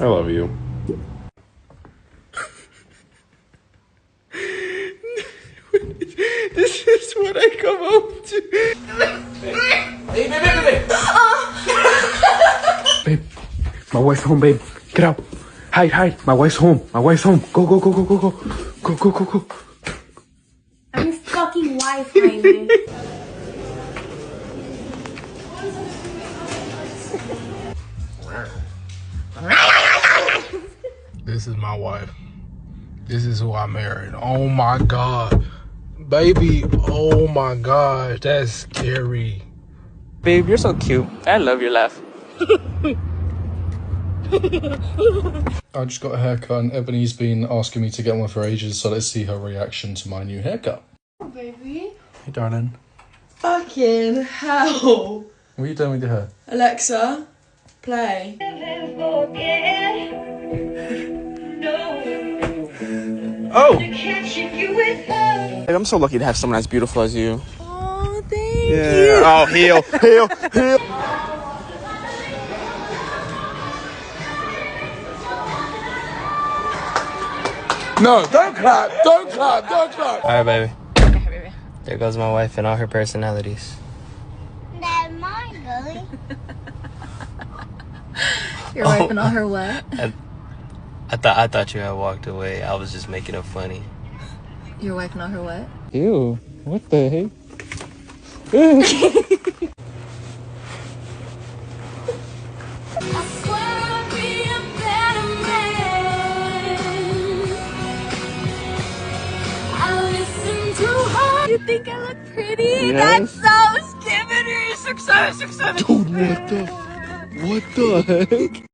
I love you. This is what I come home to. Babe, my wife's home, babe. Get out. Hide. My wife's home. Go. Go. I'm his fucking wife, Raymond. This is my wife. This is who I married. Oh my God. Baby, oh my gosh, that's scary. Babe, you're so cute. I love your laugh. I just got a haircut and Ebony's been asking me to get one for ages, so let's see her reaction to my new haircut. Oh, baby. Hey, darling. Fucking hell. What are you doing with your hair? Alexa, play. Oh! I'm so lucky to have someone as beautiful as you. Oh, thank you. Oh, heel. No, don't clap. All right, baby. Okay, baby. There goes my wife and all her personalities. That's mine, Gully. Your wife and all her what? I thought you had walked away. I was just making it funny. Your wife and all her what? Ew. What the heck? You think I look pretty? Yes. That's so skimmity. 6'7", 6'7". Dude, what the heck?